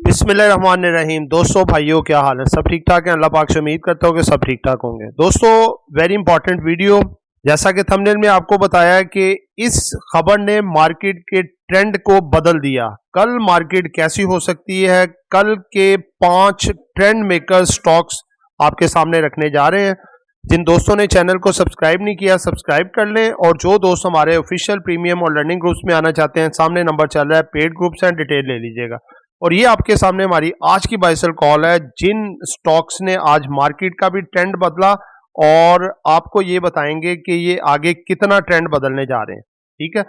बिस्मिल्लाहिर्रहमानिर्रहीम। दोस्तों भाइयों, क्या हाल है? सब ठीक ठाक है? अल्लाह पाक से उम्मीद करता हूँ कि सब ठीक ठाक होंगे। दोस्तों, वेरी इंपॉर्टेंट वीडियो। जैसा कि थंबनेल में आपको बताया कि इस खबर ने मार्केट के ट्रेंड को बदल दिया। कल मार्केट कैसी हो सकती है, कल के 5 ट्रेंड मेकर स्टॉक्स आपके सामने रखने जा रहे हैं। जिन दोस्तों ने चैनल को सब्सक्राइब नहीं किया, सब्सक्राइब कर लें। और जो दोस्त हमारे ऑफिशियल प्रीमियम और लर्निंग ग्रुप्स में आना चाहते हैं, सामने नंबर चल रहा है, पेड ग्रुप्स हैं, डिटेल ले लीजिएगा। और ये आपके सामने हमारी आज की बाय सेल कॉल है, जिन स्टॉक्स ने आज मार्केट का भी ट्रेंड बदला और आपको ये बताएंगे कि ये आगे कितना ट्रेंड बदलने जा रहे हैं। ठीक है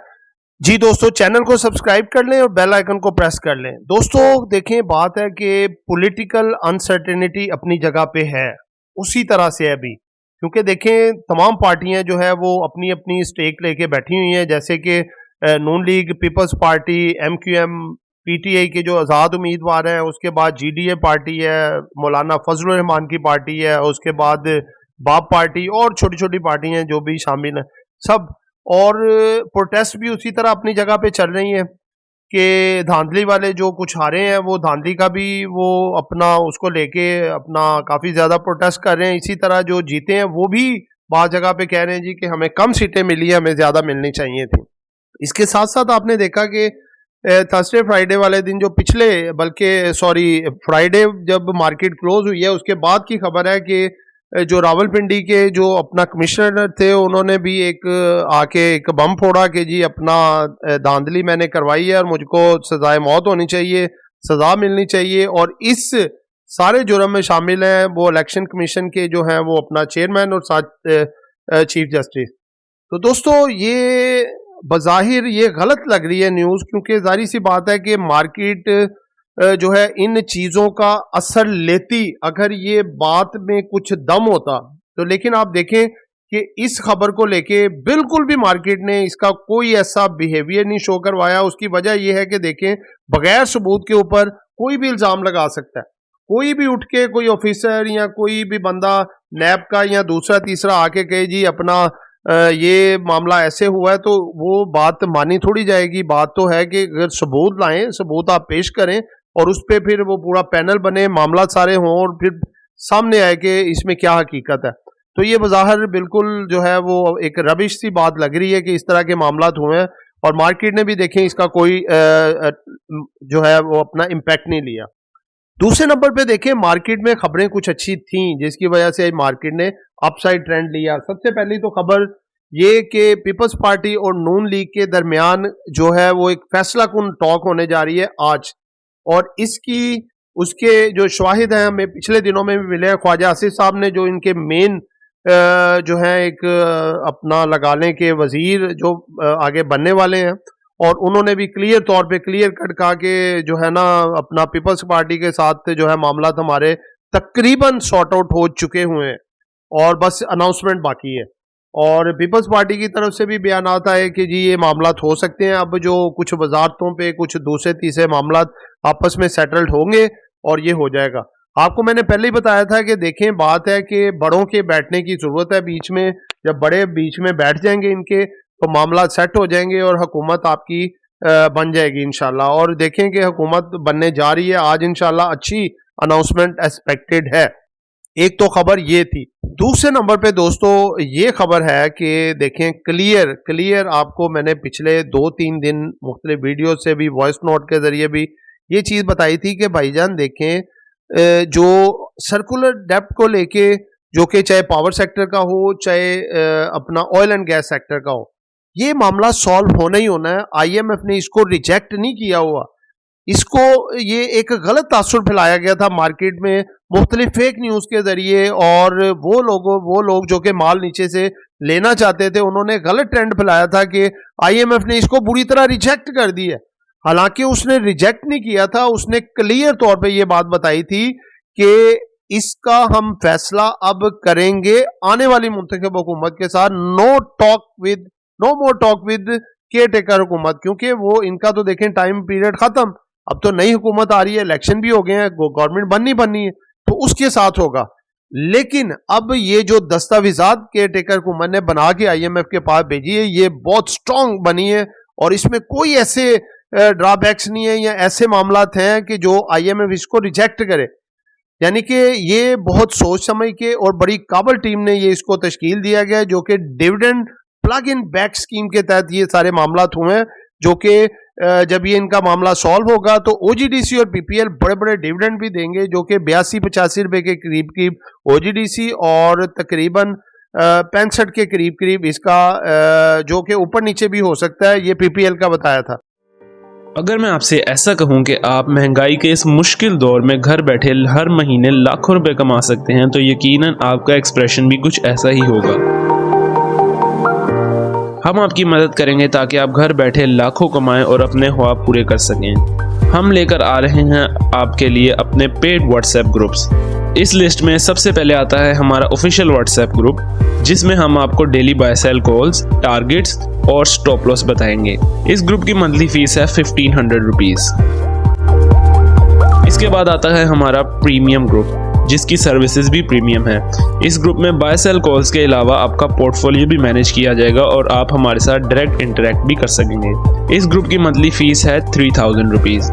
जी दोस्तों, चैनल को सब्सक्राइब कर लें और बेल आइकन को प्रेस कर लें। दोस्तों देखें, बात है कि पॉलिटिकल अनसर्टेनिटी अपनी जगह पे है, उसी तरह से है अभी। क्योंकि देखें, तमाम पार्टियां जो है वो अपनी अपनी स्टेक लेके बैठी हुई हैं, जैसे कि Noon League, Peoples Party, MQM, PTI के जो आज़ाद उम्मीदवार हैं, उसके बाद GDA पार्टी है, मौलाना फजलुर रहमान की पार्टी है, उसके बाद बाप पार्टी और छोटी छोटी पार्टियां जो भी शामिल हैं सब। और प्रोटेस्ट भी उसी तरह अपनी जगह पे चल रही हैं कि धांधली वाले जो कुछ हारे हैं वो धांधली का भी वो अपना उसको लेके अपना काफ़ी ज़्यादा प्रोटेस्ट कर रहे हैं। इसी तरह जो जीते हैं वो भी बाज़ जगह पे कह रहे हैं जी कि हमें कम सीटें मिली है, हमें ज़्यादा मिलनी चाहिए थी। इसके साथ साथ आपने देखा कि थर्सडे फ्राइडे वाले दिन जो पिछले, बल्कि सॉरी, फ्राइडे जब मार्केट क्लोज हुई है उसके बाद की खबर है कि जो रावलपिंडी के जो अपना कमिश्नर थे, उन्होंने भी एक आके एक बम फोड़ा कि जी अपना धांधली मैंने करवाई है और मुझको सजाए मौत होनी चाहिए, सजा मिलनी चाहिए। और इस सारे जुर्म में शामिल हैं वो इलेक्शन कमीशन के जो हैं वो अपना चेयरमैन और साथ चीफ जस्टिस। तो दोस्तों, ये बज़ाहिर ये गलत लग रही है न्यूज़, क्योंकि जाहिर सी बात है कि मार्केट जो है इन चीज़ों का असर लेती अगर ये बात में कुछ दम होता तो। लेकिन आप देखें कि इस खबर को लेके बिल्कुल भी मार्केट ने इसका कोई ऐसा बिहेवियर नहीं शो करवाया। उसकी वजह यह है कि देखें, बगैर सबूत के ऊपर कोई भी इल्ज़ाम लगा सकता है। कोई भी उठ के, कोई ऑफिसर या कोई भी बंदा नैब का या दूसरा तीसरा आके कहे जी अपना ये मामला ऐसे हुआ है, तो वो बात मानी थोड़ी जाएगी। बात तो है कि अगर सबूत लाएं, सबूत आप पेश करें और उस पर फिर वो पूरा पैनल बने, मामला सारे हों और फिर सामने आए कि इसमें क्या हकीकत है। तो ये बज़ाहिर बिल्कुल जो है वो एक रबिश सी बात लग रही है कि इस तरह के मामला हुए हैं और मार्केट ने भी देखें इसका कोई जो है वो अपना इम्पैक्ट नहीं लिया। दूसरे नंबर पे देखें, मार्केट में खबरें कुछ अच्छी थीं जिसकी वजह से मार्केट ने अपसाइड ट्रेंड लिया। सबसे पहली तो खबर ये कि पीपल्स पार्टी और नून लीग के दरमियान जो है वो एक फैसला कुन टॉक होने जा रही है आज। और इसकी उसके जो शवाहिद हैं हमें पिछले दिनों में भी मिले हैं। ख्वाजा आसिफ साहब ने जो इनके मेन जो है एक अपना लगा लें कि वजीर जो आगे बनने वाले हैं, और उन्होंने भी क्लियर तौर पे क्लियर कट कहा कि जो है ना अपना पीपल्स पार्टी के साथ जो है मामला हमारे तकरीबन सॉर्ट आउट हो चुके हुए हैं और बस अनाउंसमेंट बाकी है। और पीपल्स पार्टी की तरफ से भी बयान आता है कि जी ये मामला हो सकते हैं, अब जो कुछ वजारतों पे कुछ दूसरे तीसरे मामला आपस में सेटल्ड होंगे और ये हो जाएगा। आपको मैंने पहले ही बताया था कि देखें, बात है कि बड़ों के बैठने की ज़रूरत है बीच में। जब बड़े बीच में बैठ जाएंगे इनके, तो मामला सेट हो जाएंगे और हुकूमत आपकी बन जाएगी इंशाल्लाह। और देखें कि हुकूमत बनने जा रही है आज इंशाल्लाह, अच्छी अनाउंसमेंट एक्सपेक्टेड है। एक तो खबर ये थी। दूसरे नंबर पे दोस्तों ये खबर है कि देखें, क्लियर आपको मैंने पिछले 2-3 दिन मुख्तलिफ वीडियो से भी, वॉइस नोट के जरिए भी ये चीज़ बताई थी कि भाईजान देखें, जो सर्कुलर डेप्ट को लेके, जो कि चाहे पावर सेक्टर का हो चाहे अपना ऑयल एंड गैस सेक्टर का हो, ये मामला सॉल्व होना ही होना है। IMF ने इसको रिजेक्ट नहीं किया हुआ। इसको ये एक गलत तासुर फैलाया गया था मार्केट में मुख्तलिफ फेक न्यूज़ के जरिए, और वो लोग जो कि माल नीचे से लेना चाहते थे, उन्होंने गलत ट्रेंड फैलाया था कि IMF ने इसको बुरी तरह रिजेक्ट कर दी है। हालांकि उसने रिजेक्ट नहीं किया था, उसने क्लियर तौर पे ये बात बताई थी कि इसका हम फैसला अब करेंगे आने वाली मुंतखब हुकूमत के साथ। No more talk with caretaker हुकूमत, क्योंकि वो इनका तो देखें टाइम पीरियड खत्म, अब तो नई हुकूमत आ रही है, इलेक्शन भी हो गए हैं, गवर्नमेंट बननी है, तो उसके साथ होगा। लेकिन अब ये जो दस्तावेजात केयर टेकर हुकूमत ने बना के IMF के पास भेजी है, ये बहुत स्ट्रांग बनी है और इसमें कोई ऐसे ड्रॉबैक्स नहीं है या ऐसे मामलात हैं कि जो IMF इसको रिजेक्ट करे। यानी कि ये बहुत सोच समझ के और बड़ी काबिल टीम ने ये इसको तश्कील दिया गया, जो कि dividend plug in back scheme के तहत ये सारे मामलात हुए हैं, जो कि जब ये इनका मामला सॉल्व होगा तो OGDC और PPL बड़े बड़े डिविडेंड भी देंगे, जो कि 82-85 रुपए के करीब करीब OGDC और तकरीबन 65 के करीब करीब इसका जो कि ऊपर नीचे भी हो सकता है, ये PPL का बताया था। अगर मैं आपसे ऐसा कहूं कि आप महंगाई के इस मुश्किल दौर में घर बैठे हर महीने लाखों रुपए कमा सकते हैं, तो यकीनन आपका एक्सप्रेशन भी कुछ ऐसा ही होगा। हम आपकी मदद करेंगे ताकि आप घर बैठे लाखों कमाएं और अपने ख्वाब पूरे कर सकें। हम लेकर आ रहे हैं आपके लिए अपने पेड व्हाट्सएप ग्रुप्स। इस लिस्ट में सबसे पहले आता है हमारा ऑफिशियल व्हाट्सएप ग्रुप, जिसमें हम आपको daily buy sell calls, targets और स्टॉप लॉस बताएंगे। इस ग्रुप की मंथली फीस है 1500 रुपीज। इसके बाद आता है हमारा प्रीमियम ग्रुप, जिसकी सर्विसेज भी प्रीमियम है। इस ग्रुप में बाय सेल कॉल्स के अलावा आपका पोर्टफोलियो भी मैनेज किया जाएगा और आप हमारे साथ डायरेक्ट इंटरेक्ट भी कर सकेंगे। इस ग्रुप की मंथली फीस है 3000 रुपीज।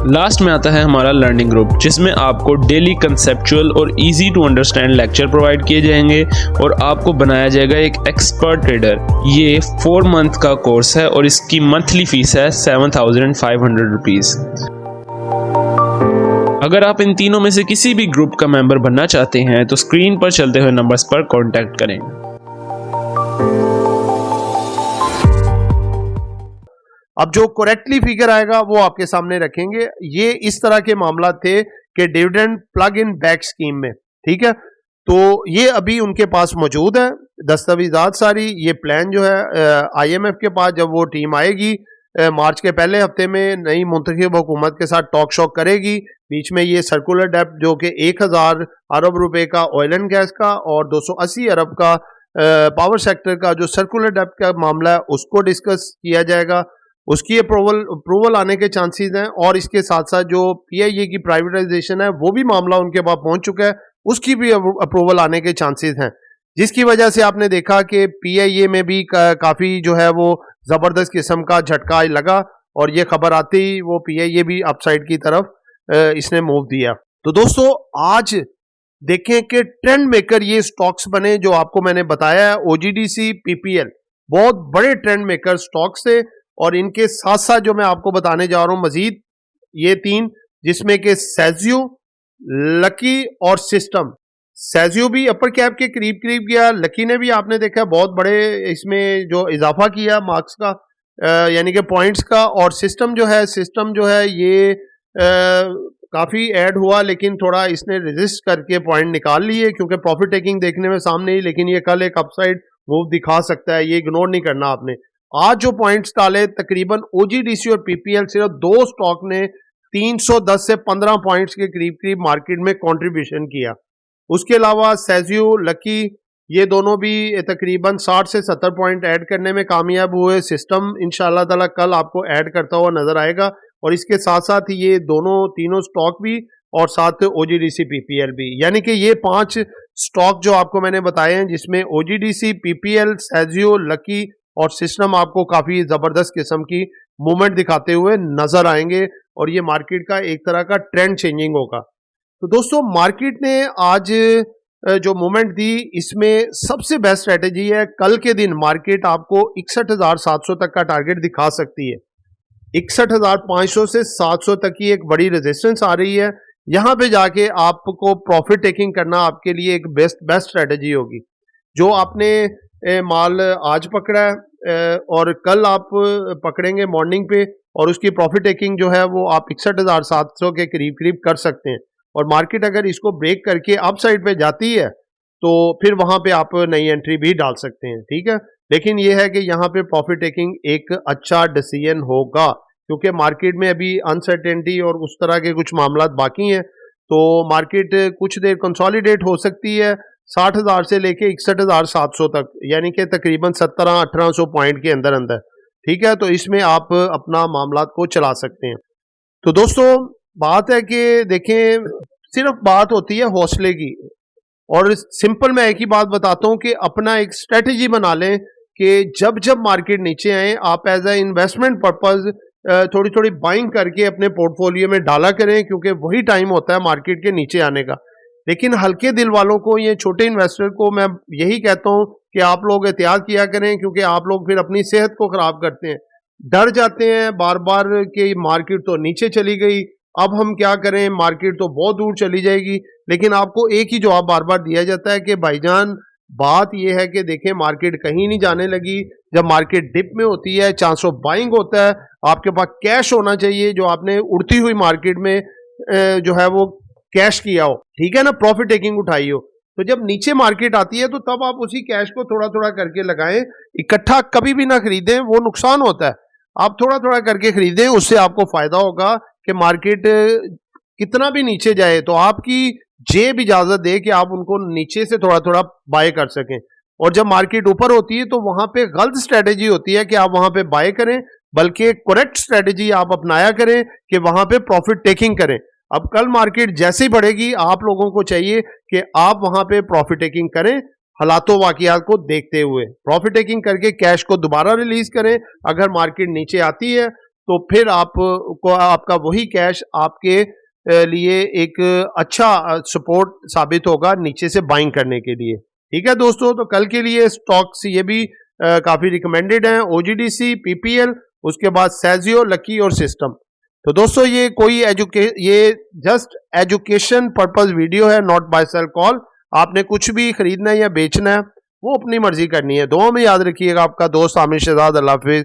लास्ट में आता है हमारा लर्निंग ग्रुप, जिसमें आपको डेली कंसेप्चुअल और easy to understand lecture provide किए जाएंगे और आपको बनाया जाएगा एक एक्सपर्ट ट्रेडर। ये 4 मंथ का कोर्स है और इसकी मंथली फीस है 7500 रुपीज। अगर आप इन तीनों में से किसी भी ग्रुप का मेंबर बनना चाहते हैं तो स्क्रीन पर चलते हुए नंबर्स पर कांटेक्ट करें। अब जो करेक्टली फिगर आएगा वो आपके सामने रखेंगे। ये इस तरह के मामला थे कि dividend plug in back scheme में, ठीक है, तो ये अभी उनके पास मौजूद है दस्तावेजात सारी। ये प्लान जो है IMF के पास, जब वो टीम आएगी मार्च के पहले हफ्ते में नई मुंतखब हुकूमत के साथ टॉक शॉक करेगी। बीच में ये सर्कुलर डेप्ट जो कि 1000 अरब रुपए का ऑयल एंड गैस का और 280 अरब का पावर सेक्टर का जो सर्कुलर डेप्ट का मामला है उसको डिस्कस किया जाएगा। उसकी अप्रूवल आने के चांसेस हैं और इसके साथ साथ जो PIA की प्राइवेटाइजेशन है वो भी मामला उनके पास पहुंच चुका है, उसकी भी अप्रूवल आने के चांसेस हैं, जिसकी वजह से आपने देखा कि PIA में भी काफी जो है वो जबरदस्त किस्म का झटका लगा और ये खबर आती ही वो PIA भी अपसाइड की तरफ इसने मूव दिया। तो दोस्तों आज देखें कि ट्रेंड मेकर ये स्टॉक्स बने जो आपको मैंने बताया है, OGDC, PPL बहुत बड़े ट्रेंड मेकर स्टॉक्स थे और इनके साथ साथ जो मैं आपको बताने जा रहा हूं मजीद ये 3, जिसमें कि सेजियो, लकी और सिस्टम। सेजियो भी अपर कैप के करीब करीब गया, लकी ने भी आपने देखा बहुत बड़े इसमें जो इजाफा किया मार्क्स का यानी कि पॉइंट्स का, और सिस्टम जो है ये काफी ऐड हुआ लेकिन थोड़ा इसने रेजिस्ट करके पॉइंट निकाल लिए क्योंकि प्रॉफिट टेकिंग देखने में सामने ही, लेकिन ये कल एक अपसाइड मूव दिखा सकता है, ये इग्नोर नहीं करना आपने। आज जो पॉइंट्स डाले तकरीबन OGDC और PPL सिर्फ 2 स्टॉक ने 310 से 15 पॉइंट्स के करीब करीब मार्केट में कंट्रीब्यूशन किया। उसके अलावा सेजियो, लकी ये दोनों भी तकरीबन 60 से 70 पॉइंट ऐड करने में कामयाब हुए। सिस्टम इंशाल्लाह ताला कल आपको ऐड करता हुआ नजर आएगा और इसके साथ साथ ये तीनों स्टॉक भी और साथ OGDC PPL भी, यानी कि ये 5 स्टॉक जो आपको मैंने बताए हैं जिसमें OGDC, PPL, सेजियो, लकी और सिस्टम आपको काफी जबरदस्त किस्म की मूवमेंट दिखाते हुए नजर आएंगे और ये मार्केट का एक तरह का ट्रेंड चेंजिंग होगा। तो दोस्तों मार्केट ने आज जो मूवमेंट दी इसमें सबसे बेस्ट स्ट्रेटेजी है, कल के दिन मार्केट आपको 61,700 तक का टारगेट दिखा सकती है। 61,500 से 700 तक की एक बड़ी रेजिस्टेंस आ रही है, यहां पे जाके आपको प्रॉफिट टेकिंग करना आपके लिए एक बेस्ट स्ट्रेटेजी होगी। जो आपने माल आज पकड़ा है और कल आप पकड़ेंगे मॉर्निंग पे और उसकी प्रॉफिट टेकिंग जो है वो आप 61,700 के करीब करीब कर सकते हैं और मार्केट अगर इसको ब्रेक करके अप साइड पे जाती है तो फिर वहां पे आप नई एंट्री भी डाल सकते हैं, ठीक है। लेकिन ये है कि यहाँ पे प्रॉफिट टेकिंग एक अच्छा डिसीजन होगा क्योंकि मार्केट में अभी अनसर्टेनिटी और उस तरह के कुछ मामला बाकी हैं, तो मार्केट कुछ देर कंसोलिडेट हो सकती है 60,000 से लेके 61,700 तक, यानी कि तकरीबन 1700-1800 पॉइंट के अंदर अंदर, ठीक है। तो इसमें आप अपना मामला को चला सकते हैं। तो दोस्तों बात है कि देखें सिर्फ बात होती है हौसले की और सिंपल मैं एक ही बात बताता हूं कि अपना एक स्ट्रेटेजी बना लें कि जब जब मार्केट नीचे आए आप एज ए इन्वेस्टमेंट पर्पज थोड़ी थोड़ी बाइंग करके अपने पोर्टफोलियो में डाला करें, क्योंकि वही टाइम होता है मार्केट के नीचे आने का। लेकिन हल्के दिल वालों को, ये छोटे इन्वेस्टर को मैं यही कहता हूं कि आप लोग एहतियात किया करें, क्योंकि आप लोग फिर अपनी सेहत को खराब करते हैं, डर जाते हैं बार बार कि मार्केट तो नीचे चली गई, अब हम क्या करें, मार्केट तो बहुत दूर चली जाएगी। लेकिन आपको एक ही जवाब बार बार दिया जाता है कि भाईजान बात यह है कि देखें मार्केट कहीं नहीं जाने लगी। जब मार्केट डिप में होती है, चांस ऑफ बाइंग होता है, आपके पास कैश होना चाहिए जो आपने उड़ती हुई मार्केट में जो है वो कैश किया हो, ठीक है ना, प्रॉफिट टेकिंग उठाई हो। तो जब नीचे मार्केट आती है तो तब आप उसी कैश को थोड़ा थोड़ा करके लगाएं, इकट्ठा कभी भी ना खरीदें, वो नुकसान होता है। आप थोड़ा थोड़ा करके खरीदें, उससे आपको फायदा होगा कि मार्केट कितना भी नीचे जाए तो आपकी जेब इजाजत दे कि आप उनको नीचे से थोड़ा थोड़ा बाय कर सकें। और जब मार्केट ऊपर होती है तो वहां पे गलत स्ट्रेटेजी होती है कि आप वहां पे बाय करें, बल्कि करेक्ट स्ट्रेटेजी आप अपनाया करें कि वहां पे प्रॉफिट टेकिंग करें। अब कल मार्केट जैसे ही बढ़ेगी आप लोगों को चाहिए कि आप वहां पे प्रॉफिट टेकिंग करें, हालातों वाकयात को देखते हुए प्रॉफिट टेकिंग करके कैश को दोबारा रिलीज करें। अगर मार्केट नीचे आती है तो फिर आपको आपका वही कैश आपके लिए एक अच्छा सपोर्ट साबित होगा नीचे से बाइंग करने के लिए। ठीक है दोस्तों, तो कल के लिए स्टॉक्स ये भी काफी रिकमेंडेड हैं, ओजीडीसी, पीपीएल, उसके बाद सेजियो, लकी और सिस्टम। तो दोस्तों ये जस्ट एजुकेशन पर्पस वीडियो है, नॉट बाय सेल कॉल। आपने कुछ भी खरीदना है या बेचना है वो अपनी मर्जी करनी है। दुआ में याद रखिएगा, आपका दोस्त आमिर शहजाद। अल्लाह हाफिज।